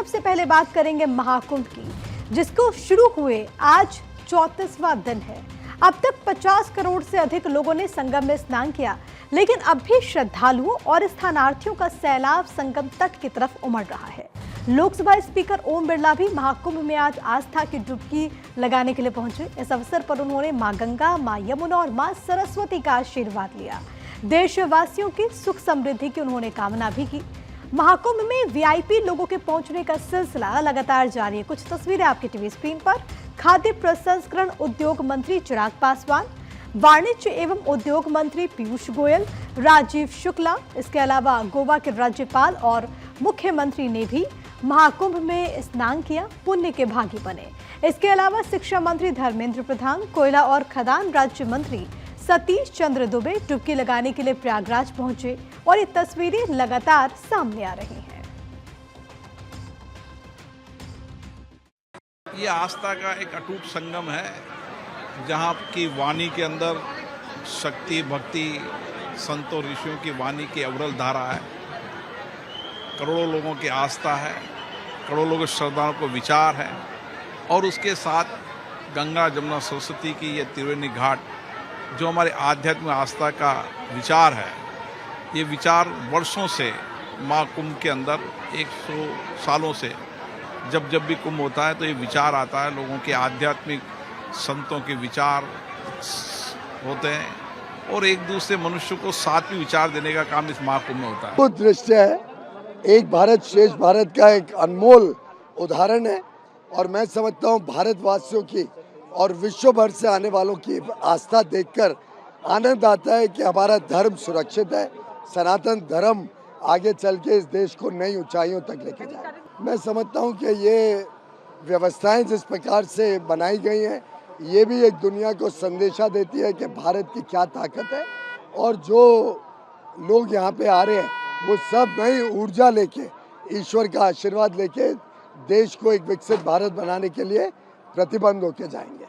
सबसे पहले बात करेंगे महाकुंभ की, जिसको शुरू हुए आज 34वां दिन है। अब तक 50 करोड़ से अधिक लोगों ने संगम में स्नान किया, लेकिन अब भी श्रद्धालुओं और स्थानार्थियों का सैलाब संगम तट की तरफ उमड़ रहा है। लोकसभा स्पीकर ओम बिरला भी महाकुंभ में आज आस्था की डुबकी लगाने के लिए पहुंचे। इस अवसर पर उन्होंने मां गंगा, मां यमुना और मां सरस्वती का आशीर्वाद लिया। देशवासियों की सुख समृद्धि की उन्होंने कामना भी की। महाकुंभ में वीआईपी लोगों के पहुंचने का सिलसिला लगातार जारी है। कुछ तस्वीरें आपकी टीवी स्क्रीन पर। खाद्य प्रसंस्करण उद्योग मंत्री चिराग पासवान, वाणिज्य एवं उद्योग मंत्री पीयूष गोयल, राजीव शुक्ला, इसके अलावा गोवा के राज्यपाल और मुख्यमंत्री ने भी महाकुंभ में स्नान किया, पुण्य के भागी बने। इसके अलावा शिक्षा मंत्री धर्मेंद्र प्रधान, कोयला और खदान राज्य मंत्री सतीश चंद्र दुबे डुबकी लगाने के लिए प्रयागराज पहुंचे और ये तस्वीरें लगातार सामने आ रही हैं। ये आस्था का एक अटूट संगम है, जहाँ की वाणी के अंदर शक्ति, भक्ति, संतों ऋषियों की वाणी की अविरल धारा है। करोड़ों लोगों की आस्था है, करोड़ों लोगों के श्रद्धाओं को विचार है, और उसके साथ गंगा, जमुना, सरस्वती की ये त्रिवेणी घाट जो हमारे आध्यात्मिक आस्था का विचार है। ये विचार वर्षों से महाकुंभ के अंदर 100 सालों से जब भी कुंभ होता है तो ये विचार आता है। लोगों के आध्यात्मिक संतों के विचार होते हैं और एक दूसरे मनुष्य को साथ में विचार देने का काम इस महाकुंभ में होता है। वो दृश्य है, एक भारत श्रेष्ठ भारत का एक अनमोल उदाहरण है, और मैं समझता हूँ भारतवासियों की और विश्व भर से आने वालों की आस्था देखकर आनंद आता है कि हमारा धर्म सुरक्षित है। सनातन धर्म आगे चल के इस देश को नई ऊंचाइयों तक लेके जाए। मैं समझता हूं कि ये व्यवस्थाएं जिस प्रकार से बनाई गई हैं, ये भी एक दुनिया को संदेशा देती है कि भारत की क्या ताकत है, और जो लोग यहाँ पे आ रहे हैं वो सब नई ऊर्जा लेके, ईश्वर का आशीर्वाद लेके देश को एक विकसित भारत बनाने के लिए प्रतिबद्ध होके जाएंगे।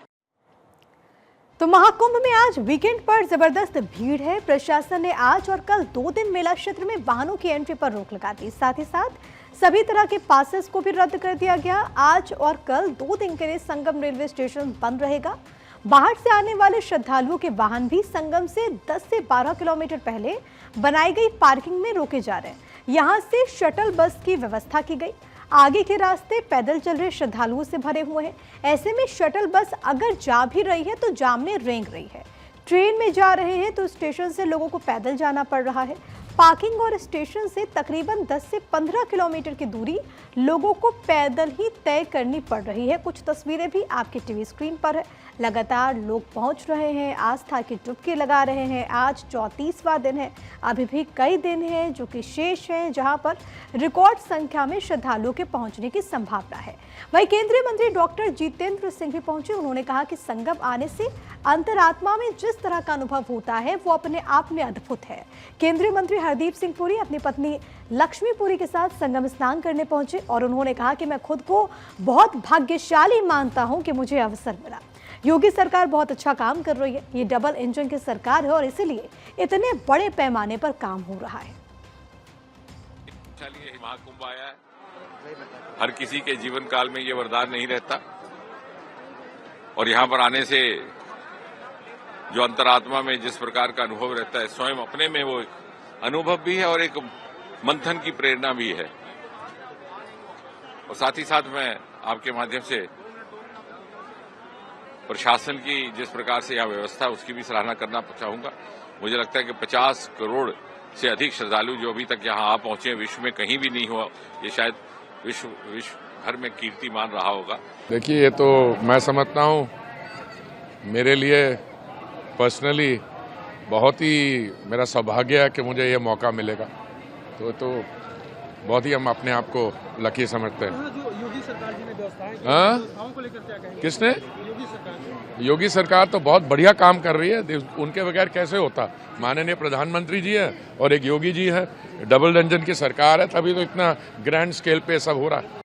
तो महाकुंभ में आज वीकेंड पर जबरदस्त भीड़ है। प्रशासन ने आज और कल 2 दिन मेला क्षेत्र में वाहनों की एंट्री पर रोक लगा दी। साथ ही साथ सभी तरह के पासेस को भी रद्द कर दिया गया। आज और कल 2 दिन के लिए संगम रेलवे स्टेशन बंद रहेगा। बाहर से आने वाले श्रद्धालुओं के वाहन भी संगम से 10 से 12 किलोमीटर पहले बनाई गई पार्किंग में रोके जा रहे हैं। यहाँ से शटल बस की व्यवस्था की गई। आगे के रास्ते पैदल चल रहे श्रद्धालुओं से भरे हुए हैं। ऐसे में शटल बस अगर जा भी रही है तो जाम में रेंग रही है। ट्रेन में जा रहे हैं तो स्टेशन से लोगों को पैदल जाना पड़ रहा है। पार्किंग और स्टेशन से तकरीबन 10 से 15 किलोमीटर की दूरी लोगों को पैदल ही तय करनी पड़ रही है। कुछ तस्वीरें भी आपकी टीवी स्क्रीन पर है। लगातार लोग पहुंच रहे हैं, आस्था की डुबकी लगा रहे हैं। आज 34वां दिन है। अभी भी कई दिन हैं जो कि शेष हैं, जहां पर रिकॉर्ड संख्या में श्रद्धालुओं के पहुंचने की संभावना है। वहीं केंद्रीय मंत्री डॉक्टर जितेंद्र सिंह भी पहुंचे। उन्होंने कहा कि संगम आने से अंतरात्मा में जिस तरह का अनुभव होता है वो अपने आप में अद्भुत है। केंद्रीय मंत्री हरदीप सिंह पुरी अपनी पत्नी लक्ष्मी पुरी के साथ संगम स्नान करने पहुंचे और उन्होंने कहा कि मैं खुद को बहुत भाग्यशाली मानता हूं कि मुझे अवसर मिला। योगी सरकार बहुत अच्छा काम कर रही है। ये डबल इंजन की सरकार है और इसीलिए इतने बड़े पैमाने पर काम हो रहा है। महाकुंभ आया है, हर किसी के जीवन काल में ये वरदान नहीं रहता, और यहाँ पर आने से जो अंतरात्मा में जिस प्रकार का अनुभव रहता है, स्वयं अपने में वो अनुभव भी है और एक मंथन की प्रेरणा भी है। और साथ ही साथ मैं आपके माध्यम से प्रशासन की जिस प्रकार से यह व्यवस्था है उसकी भी सराहना करना चाहूंगा। मुझे लगता है कि 50 करोड़ से अधिक श्रद्धालु जो अभी तक यहाँ आ पहुंचे, विश्व में कहीं भी नहीं हुआ, ये शायद विश्व भर में कीर्तिमान रहा होगा। देखिए, ये तो मैं समझता हूँ मेरे लिए पर्सनली बहुत ही मेरा सौभाग्य है कि मुझे ये मौका मिलेगा। तो बहुत ही हम अपने आप को लकी समझते हैं। जो योगी सरकार जी ने व्यवस्थाएं को लेकर क्या कहेंगे? किसने? योगी सरकार। योगी सरकार तो बहुत बढ़िया काम कर रही है। उनके बगैर कैसे होता? माननीय प्रधानमंत्री जी है और एक योगी जी है, डबल इंजन की सरकार है, तभी तो इतना ग्रैंड स्केल पे सब हो रहा है।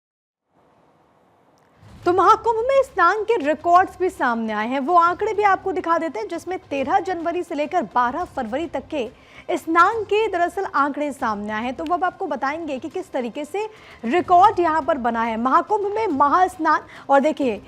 तो महाकुंभ में स्नान के रिकॉर्ड्स भी सामने आए हैं। वो आंकड़े भी आपको दिखा देते हैं, जिसमें 13 जनवरी से लेकर 12 फरवरी तक के स्नान के दरअसल आंकड़े सामने आए हैं, तो वो अब आपको बताएंगे कि किस तरीके से रिकॉर्ड यहाँ पर बना है महाकुंभ में महास्नान। और देखिए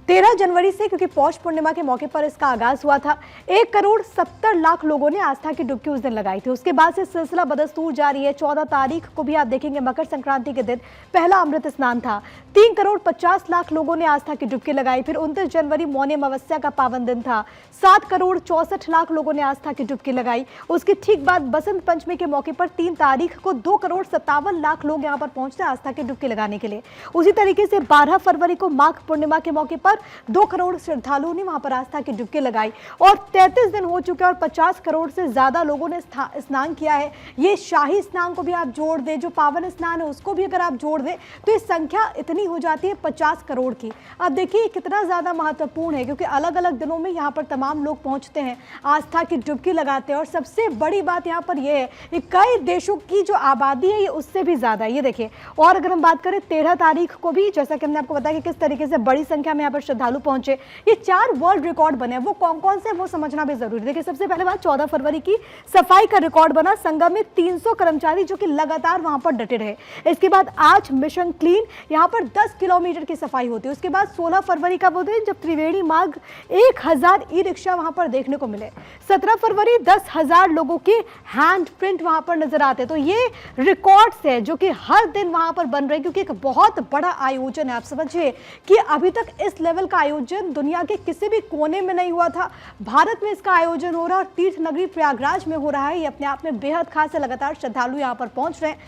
13 जनवरी से, क्योंकि पौष पूर्णिमा के मौके पर इसका आगाज हुआ था, 1,70,00,000 लोगों ने आस्था की डुबकी उस दिन लगाई थी। उसके बाद से सिलसिला बदस्तूर जारी है। 14 तारीख को भी आप देखेंगे मकर संक्रांति के दिन पहला अमृत स्नान था। 3,50,00,000 लोगों ने आस्था की डुबकी लगाई। फिर 29 जनवरी मौनी अमावस्या का पावन दिन था। 7,64,00,000 लोगों ने आस्था की डुबकी लगाई। उसके ठीक बाद बसंत पंचमी के मौके पर 3 तारीख को 2,57,00,000 लोग यहाँ पर पहुंचते आस्था की डुबकी लगाने के लिए। उसी तरीके से 12 फरवरी को माघ पूर्णिमा के मौके पर 2 करोड़ श्रद्धालुओं ने वहां पर आस्था की डुबकी लगाई और 33 दिन हो चुके और 50 करोड़ से ज्यादा लोगों ने स्नान किया है। ये शाही स्नान को भी आप जोड़ दें, जो पावन स्नान है उसको भी अगर आप जोड़ दें, तो ये संख्या इतनी हो जाती है 50 करोड़ की। अब देखिए कितना ज्यादा महत्वपूर्ण है, क्योंकि अलग अलग दिनों में यहाँ पर तमाम लोग पहुंचते हैं, आस्था की डुबकी लगाते हैं। और सबसे बड़ी बात यहाँ पर यह है कि कई देशों की जो आबादी है ये उससे भी ज्यादा है। ये देखिए, और अगर हम बात करें 13 तारीख को भी, जैसा कि हमने आपको बताया कि किस तरीके से बड़ी संख्या में यहाँ पर श्रद्धालु पहुंचे, ये 4 वर्ल्ड रिकॉर्ड बने। वो कौन कौन से वो समझना भी जरूरी है। देखिए सबसे पहले बात 14 फरवरी की सफाई का रिकॉर्ड बना। संगम में 300 कर्मचारी जो कि लगातार वहां पर डटे रहे। इसके बाद आज मिशन क्लीन, यहाँ पर 10 किलोमीटर की सफाई होती है। उसके बाद 16 फरवरी का वो दिन जब त्रिवेणी मार्ग 1000 ई रिक्शा वहां पर देखने को मिले। 17 फरवरी 10,000 लोगों के हैंड प्रिंट वहां पर नजर आते। तो ये रिकॉर्ड्स है जो कि हर दिन वहां पर बन रहे, क्योंकि एक बहुत बड़ा आयोजन है। आप समझिए कि अभी तक इस लेवल का आयोजन दुनिया के किसी भी कोने में नहीं हुआ था। भारत में इसका आयोजन हो रहा है और तीर्थ नगरी प्रयागराज में हो रहा है। ये अपने आप में बेहद खास है। लगातार श्रद्धालु यहाँ पर पहुंच रहे हैं।